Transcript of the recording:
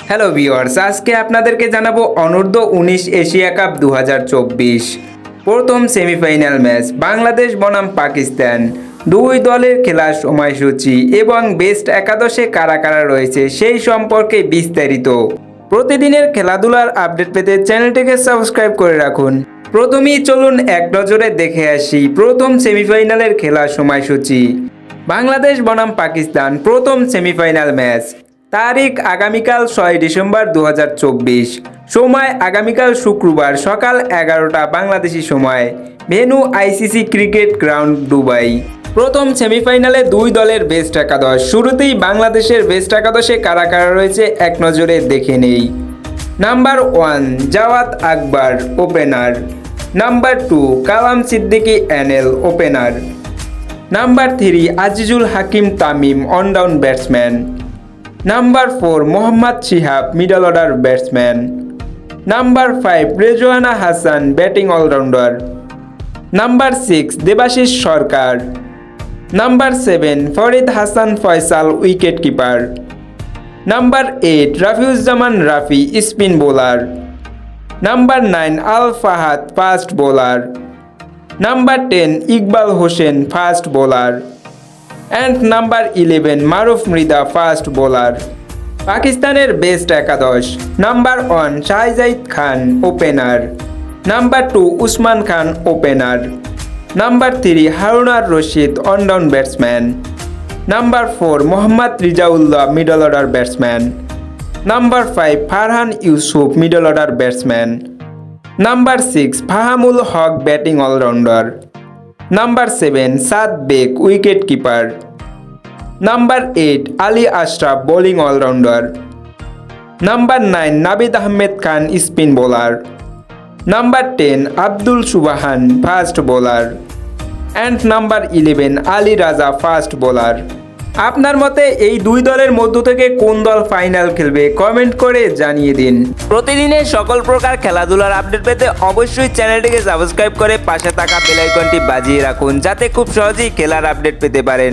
Hello viewers, আজকে আপনাদেরকে জানাবো অনূর্ধ্ব ১৯ এশিয়া কাপ ২০২৪ প্রথম সেমিফাইনাল ম্যাচ বাংলাদেশ বনাম পাকিস্তান। দুই দলের খেলার সময়সূচি এবং বেস্ট একাদশে কারা কারা রয়েছে সেই সম্পর্কে বিস্তারিত। প্রতিদিনের খেলাধুলার আপডেট পেতে চ্যানেলটিকে সাবস্ক্রাইব করে রাখুন। প্রথমেই চলুন এক নজরে দেখে আসি প্রথম সেমিফাইনালের খেলার সময়সূচি। বাংলাদেশ বনাম পাকিস্তান প্রথম সেমিফাইনাল ম্যাচ, তারিখ আগামীকাল ৬ ডিসেম্বর ২০২৪, সময় আগামীকাল শুক্রবার সকাল ১১টা বাংলাদেশি সময়, venue ICC cricket ground Dubai. প্রথম সেমিফাইনালে দুই দলের বেস্ট একাদশ। শুরুতেই বাংলাদেশের বেস্ট একাদশে কারা কারা রয়েছে এক নজরে দেখে নেই। Number ১ Jawad Akbar opener, number ২ Kalam Siddiqui এনএল opener, number ৩ Azizul Hakim Tamim one down batsman, number ৪ Mohammad Shihab middle order batsman, number ৫ Rezwana Hasan batting allrounder, number ৬ Debashish Sarkar, number ৭ Farid Hasan Faisal wicket keeper, number ৮ Rafiuzzaman Rafi spin bowler, number ৯ Al Fahad fast bowler, number ১০ Iqbal Hossain fast bowler and number 11 Maruf Mridha fast bowler. পাকিস্তানের best একাদশ, number ১ Shahzad Khan opener, number ২ Usman Khan opener, number ৩ Harunar Rashid one down batsman, number ৪ Mohammad Rizaullah middle order batsman, number ৫ Farhan Yousuf middle order batsman, number ৬ Fahamul Haq batting allrounder, number ৭ Saad Baig wicket keeper, number ৮ Ali Ashraf bowling allrounder, number ৯ Nabid Ahmed Khan spin bowler, number ১০ Abdul Subhan fast bowler and number 11 Ali রাজা fast bowler. আপনার মতে এই দুই দলের মধ্য থেকে কোন দল ফাইনাল খেলবে কমেন্ট করে জানিয়ে দিন। প্রতিদিনের সকল প্রকার খেলাধুলার আপডেট পেতে অবশ্যই চ্যানেলটিকে সাবস্ক্রাইব করে পাশে থাকা বেল আইকনটি বাজিয়ে রাখুন, যাতে খুব সহজেই খেলার আপডেট পেতে পারেন।